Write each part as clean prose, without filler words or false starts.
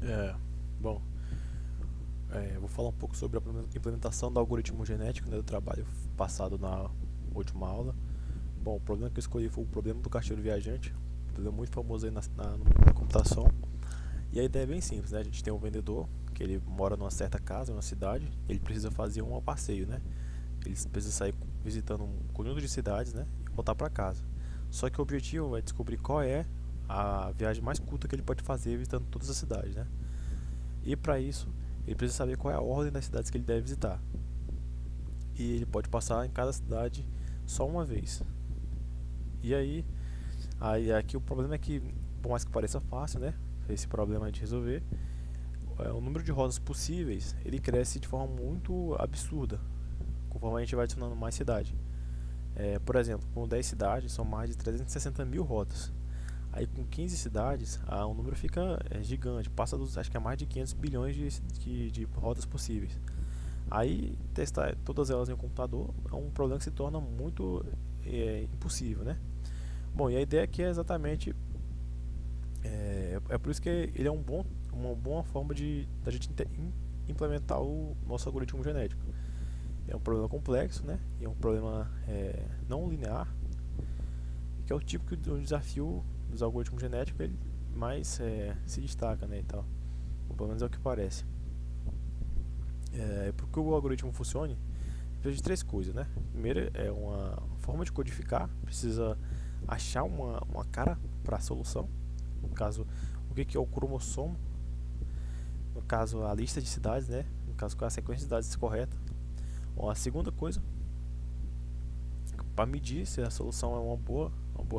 É, bom, vou falar um pouco sobre a implementação do algoritmo genético, né, do trabalho passado na última aula. Bom, o problema que eu escolhi foi o problema do caixeiro viajante, um problema muito famoso aí no mundo da computação. E a ideia é bem simples, né? A gente tem um vendedor que ele mora numa certa casa, numa cidade, ele precisa fazer um passeio, né? Ele precisa sair visitando um conjunto de cidades, né, e voltar para casa. Só que o objetivo é descobrir qual é a viagem mais curta que ele pode fazer visitando todas as cidades, né? E para isso, ele precisa saber qual é a ordem das cidades que ele deve visitar. E ele pode passar em cada cidade só uma vez. E aí aqui o problema é que, por mais que pareça fácil, né? Esse problema de resolver, o número de rotas possíveis ele cresce de forma muito absurda conforme a gente vai adicionando mais cidade. Por exemplo, com 10 cidades são mais de 360 mil rotas. Aí com 15 cidades, o número fica gigante, passa dos, acho que é mais de 500 bilhões de rotas possíveis. Aí testar todas elas em um computador é um problema que se torna muito impossível, né? Bom, e a ideia aqui é exatamente por isso que ele é uma boa forma de da gente implementar o nosso algoritmo genético. É um problema complexo, né? E é um problema não linear, que é o tipo de um desafio dos algoritmos genéticos ele mais se destaca, né? E tal. Ou pelo menos é o que parece. Para que o algoritmo funcione, precisa de três coisas, né? Primeiro é uma forma de codificar, precisa achar uma cara para a solução. No caso, o que é o cromossomo? No caso, a lista de cidades, né? No caso, qual é a sequência de cidades correta. Bom, a segunda coisa, para medir se a solução é uma boa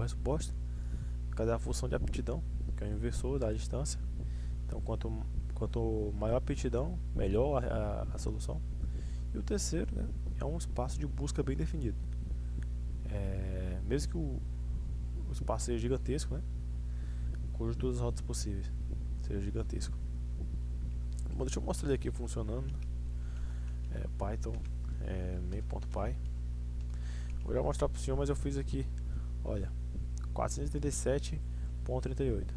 resposta, no caso é a função de aptidão, que é o inversor da distância. Então, quanto maior a aptidão, melhor a solução. E o terceiro, né, é um espaço de busca bem definido. Mesmo que o espaço seja gigantesco, né, o conjunto de todas as rotas possíveis seja gigantesco. Bom, deixa eu mostrar ele aqui funcionando. Python main.py. Vou já mostrar para o senhor, mas eu fiz aqui, olha, 487.38.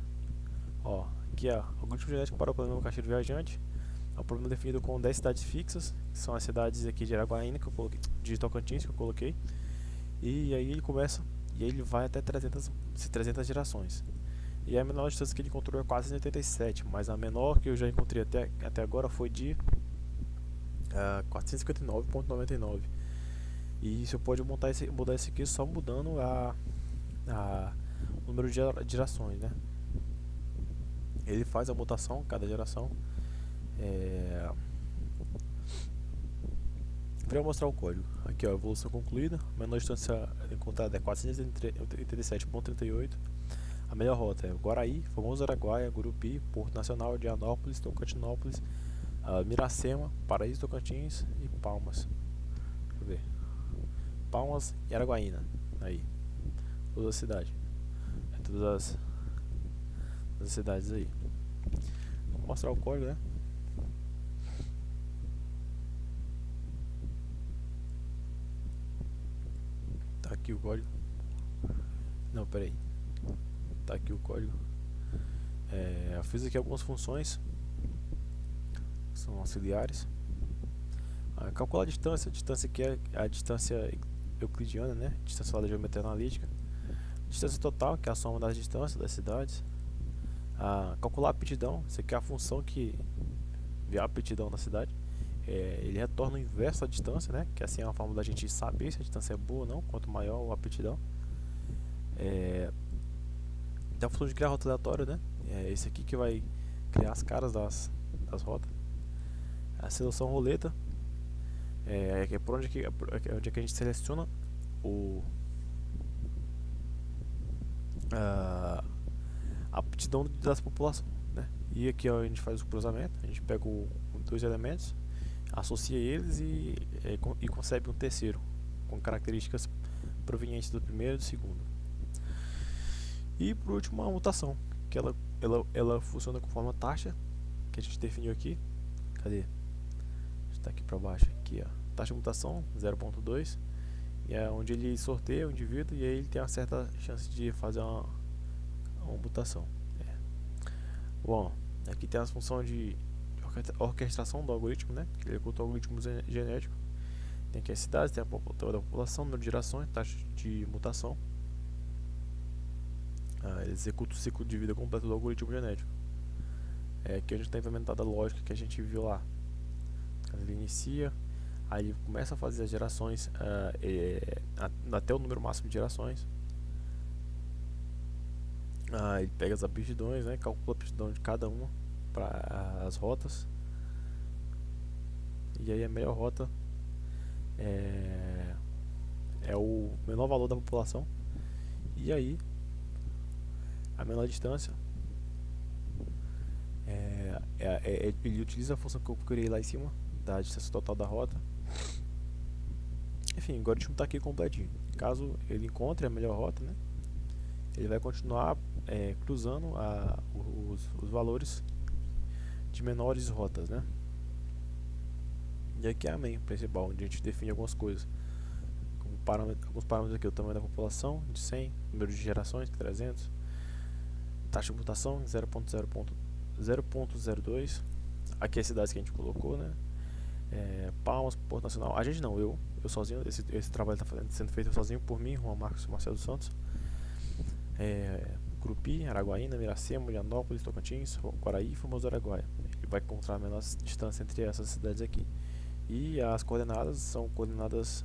Ó, aqui é o algoritmo genético para o problema do caixeiro viajante. É um problema definido com 10 cidades fixas, que são as cidades aqui de Araguaína, que eu coloquei, de Tocantins, que eu coloquei. E aí ele começa, e aí ele vai até 300 gerações. E a menor distância que ele encontrou é 487, mas a menor que eu já encontrei até agora foi de 459.99. E você pode mudar esse aqui só mudando o número de gerações, né? Ele faz a mutação cada geração. Vou mostrar o código. Aqui, ó, evolução concluída. A menor distância encontrada é 487.38. A melhor rota é Guaraí, famoso Araguaia, Gurupi, Porto Nacional, Dianópolis, Tocantinópolis, Miracema, Paraíso, Tocantins e Palmas. Deixa eu ver. Palmas e Araguaína. Aí. Toda a cidade. Todas as cidades aí. Vou mostrar o código, né? Tá aqui o código. Não, peraí. Tá aqui o código. Eu fiz aqui algumas funções que são auxiliares. Calcular a distância aqui é a distância euclidiana, né? Distância lá da geometria analítica. Distância total, que é a soma das distâncias das cidades. Calcular a aptidão, isso aqui é a função que vê a aptidão da cidade. Ele retorna o inverso da distância, né? Que assim é uma forma da gente saber se a distância é boa ou não, quanto maior a aptidão. Tem a função de criar rota aleatória, né? É esse aqui que vai criar as caras das rotas. A seleção roleta é por onde é que a gente seleciona a aptidão das populações, né? E aqui ó, a gente faz o cruzamento, a gente pega dois elementos, associa eles e concebe um terceiro com características provenientes do primeiro e do segundo. E por último a mutação, que ela funciona conforme a taxa que a gente definiu aqui. Cadê? Está aqui para baixo, aqui ó, taxa de mutação 0.2, e é onde ele sorteia o indivíduo e aí ele tem uma certa chance de fazer uma mutação. Bom, Aqui tem as funções de orquestração do algoritmo, né? Que ele executa o algoritmo genético. Tem aqui as cidades, tem a da população, número de gerações, taxa de mutação. Ele executa o ciclo de vida completo do algoritmo genético. Aqui a gente está implementada a lógica que a gente viu lá. Ele inicia, aí ele começa a fazer as gerações até o número máximo de gerações. Ele pega as aptidões, né, calcula a aptidão de cada uma para as rotas. E aí a melhor rota é o menor valor da população. E aí a menor distância ele utiliza a função que eu criei lá em cima, da distância total da rota. Enfim, o algoritmo está aqui completinho. Caso ele encontre a melhor rota, né, ele vai continuar cruzando os valores de menores rotas, né? E aqui é a main principal, onde a gente define algumas coisas. Como alguns parâmetros aqui, o tamanho da população, de 100, número de gerações, 300, taxa de mutação, 0.02. Aqui as cidades que a gente colocou, né? Palmas, Porto Nacional. A gente não, eu sozinho, esse trabalho está sendo feito sozinho por mim, Juan Marcos Marcelo dos Santos. Curupi, Araguaína, Miracema, Marianópolis, Tocantins, Quaraí e Formoso Araguaia. Ele vai encontrar a menor distância entre essas cidades aqui. E as coordenadas são coordenadas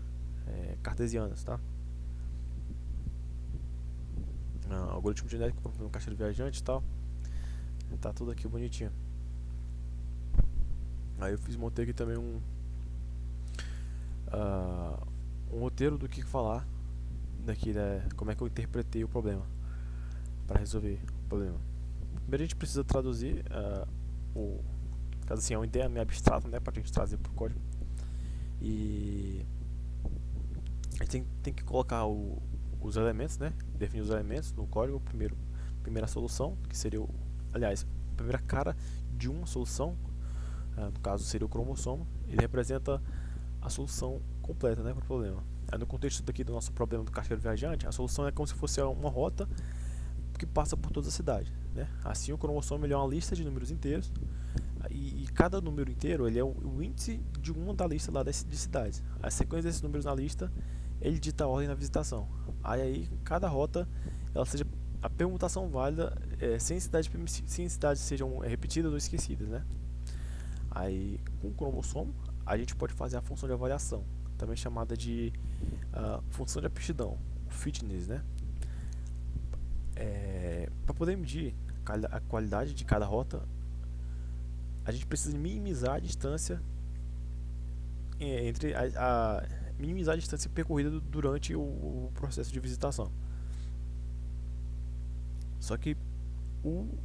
cartesianas, tá? Algoritmo genético para um caixeiro viajante e tal. Tá tudo aqui bonitinho. Aí eu montei aqui também um roteiro do que falar daqui, né, como é que eu interpretei o problema para resolver o problema. Primeiro a gente precisa traduzir assim, é uma ideia meio abstrata, né, para a gente trazer para o código. E a gente tem que colocar os elementos, né, definir os elementos no código. Primeira solução, que seria aliás, a primeira cara de uma solução, no caso seria o cromossomo. Ele representa a solução completa, né, para o problema. No contexto daqui do nosso problema do caixeiro viajante, a solução é como se fosse uma rota que passa por toda a cidade, né? Assim, o cromossomo ele é uma lista de números inteiros, e cada número inteiro ele é o índice de uma da lista lá de cidades. A sequência desses números na lista ele dita a ordem na visitação. Aí cada rota ela seja a permutação válida sem cidades sejam repetidas ou esquecidas, né? Aí com o cromossomo a gente pode fazer a função de avaliação, também chamada de função de aptidão, fitness, né? Para poder medir a qualidade de cada rota, a gente precisa minimizar a distância minimizar a distância percorrida durante o processo de visitação. Só que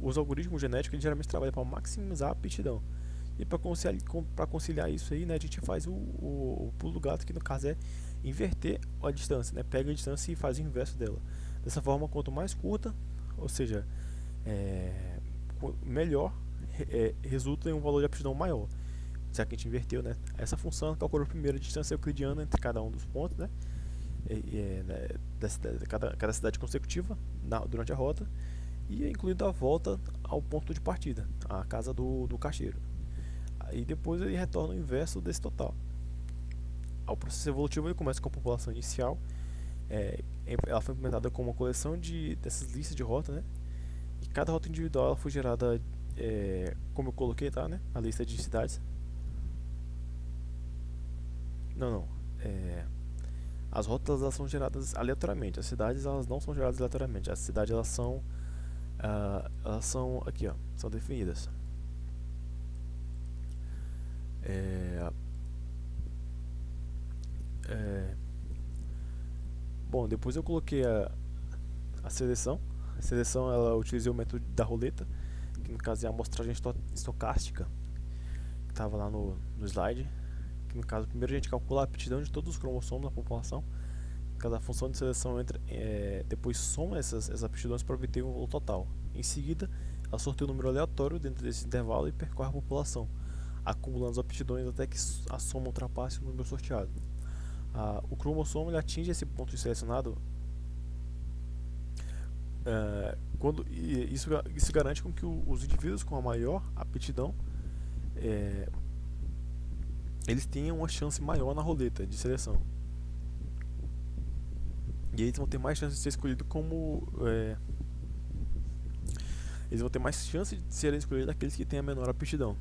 os algoritmos genéticos eles geralmente trabalham para maximizar a aptidão. E para conciliar isso aí, né, a gente faz o pulo do gato, que no caso é inverter a distância, né? Pega a distância e faz o inverso dela. Dessa forma, quanto mais curta, ou seja, melhor, resulta em um valor de aptidão maior. Já que a gente inverteu, né? Essa função calcula primeiro a distância euclidiana entre cada um dos pontos, né? Cada cidade consecutiva durante a rota, e incluindo a volta ao ponto de partida, a casa do caixeiro. E depois ele retorna o inverso desse total. O processo evolutivo ele começa com a população inicial. Ela foi implementada como uma coleção dessas listas de rota, né? E cada rota individual ela foi gerada, como eu coloquei, tá, né? A lista de cidades. Não. As rotas elas são geradas aleatoriamente. As cidades elas não são geradas aleatoriamente. As cidades elas são aqui, ó, são definidas. Bom, depois eu coloquei a seleção. A seleção ela utilizei o método da roleta, que no caso é a amostragem estocástica, que estava lá no slide. Que no caso, primeiro a gente calcula a aptidão de todos os cromossomos da população. Cada função de seleção depois soma essas aptidões para obter um valor total. Em seguida, ela sorteia um número aleatório dentro desse intervalo e percorre a população, acumulando as aptidões até que a soma ultrapasse o número sorteado. O cromossomo ele atinge esse ponto selecionado Isso garante com que os indivíduos com a maior aptidão eles tenham uma chance maior na roleta de seleção. E aí eles vão ter mais chance de ser escolhidos como. Eles vão ter mais chance de serem escolhidos daqueles que têm a menor aptidão.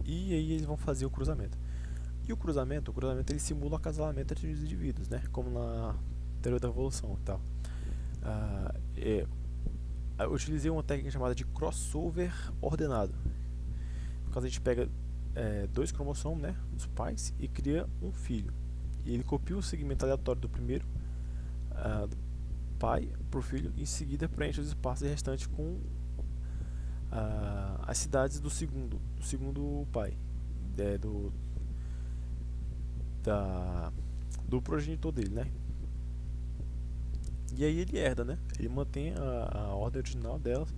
E aí eles vão fazer o cruzamento. E o cruzamento ele simula o acasalamento entre os indivíduos, né? Como na teoria da evolução e tal. Eu utilizei uma técnica chamada de crossover ordenado. No caso, a gente pega dois cromossomos, né, dos pais e cria um filho. E ele copia o segmento aleatório do primeiro do pai para o filho e em seguida preenche os espaços restantes com as cidades do segundo pai, do progenitor dele, né? E aí ele herda, né? Ele mantém a ordem original delas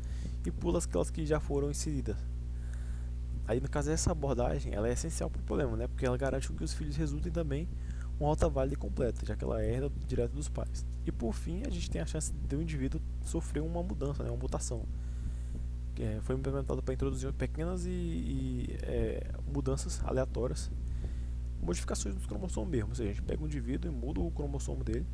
e pula aquelas que já foram inseridas. Aí no caso essa abordagem ela é essencial para o problema, né? Porque ela garante que os filhos resultem também uma rota válida e completa, já que ela herda direto dos pais. E por fim a gente tem a chance de o indivíduo sofrer uma mudança, né? Uma mutação. Foi implementado para introduzir pequenas mudanças aleatórias, modificações nos cromossomos mesmo. Ou seja, a gente pega um indivíduo e muda o cromossomo dele.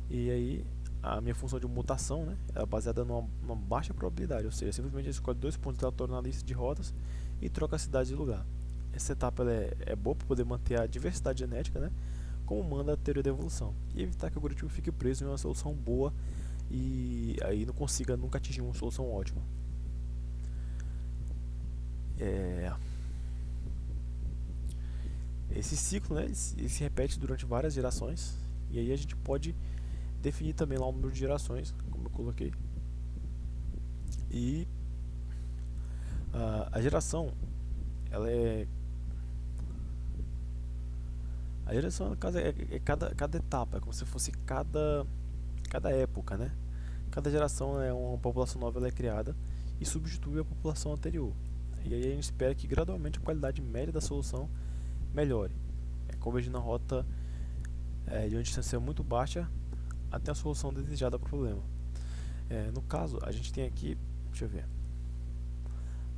E aí a minha função de mutação, né, é baseada numa baixa probabilidade, ou seja, simplesmente escolhe dois pontos aleatórios na lista de rotas e troca a cidade de lugar. Essa etapa ela é boa para poder manter a diversidade genética, né, como manda a teoria da evolução, e evitar que o algoritmo fique preso em uma solução boa e aí não consiga nunca atingir uma solução ótima. Esse ciclo, né, ele se repete durante várias gerações, e aí a gente pode definir também lá o número de gerações, como eu coloquei. E a geração, ela é. A geração, no caso, é cada etapa, é como se fosse cada época, né? Cada geração é uma população nova, ela é criada e substitui a população anterior. E aí a gente espera que gradualmente a qualidade média da solução melhore, convergindo a rota de uma distância muito baixa até a solução desejada para o problema. No caso, a gente tem aqui, deixa eu ver,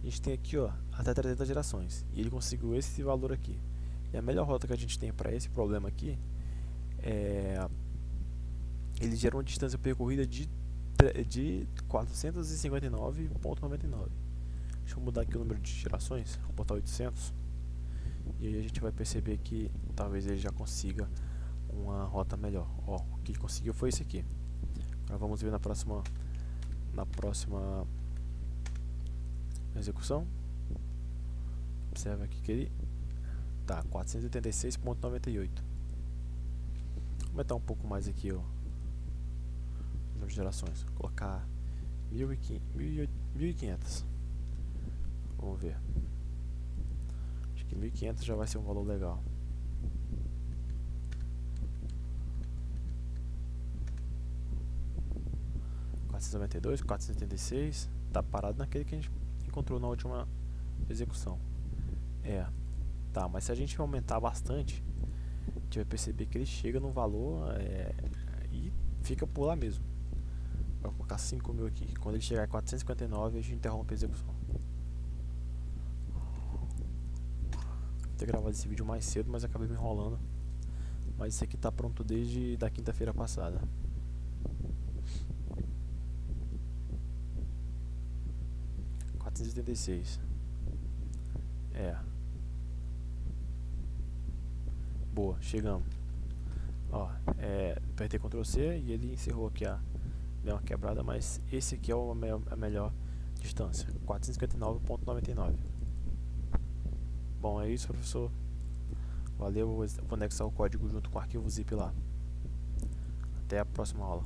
a gente tem aqui até 300 gerações e ele conseguiu esse valor aqui. E a melhor rota que a gente tem para esse problema aqui ele gera uma distância percorrida de 459,99. Deixa eu mudar aqui o número de gerações, vou botar 800. E aí a gente vai perceber que talvez ele já consiga uma rota melhor. O que ele conseguiu foi esse aqui. Agora vamos ver na próxima execução. Observa aqui que ele tá 486,98. Vou aumentar um pouco mais aqui o número de gerações. Vou colocar 1500. Vamos ver. Acho que 1500 já vai ser um valor legal. (492, 476) tá parado naquele que a gente encontrou na última execução. Tá, mas se a gente aumentar bastante, a gente vai perceber que ele chega no valor e fica por lá mesmo. Vou colocar 5.000 aqui. Quando ele chegar a 459, a gente interrompe a execução. Vou ter gravado esse vídeo mais cedo, mas acabei me enrolando. Mas esse aqui tá pronto desde da quinta-feira passada. Boa, chegamos. Apertei Ctrl C e ele encerrou aqui deu uma quebrada, mas esse aqui é a melhor distância, 459,99. Bom, é isso, professor. Valeu, vou anexar o código junto com o arquivo zip lá. Até a próxima aula.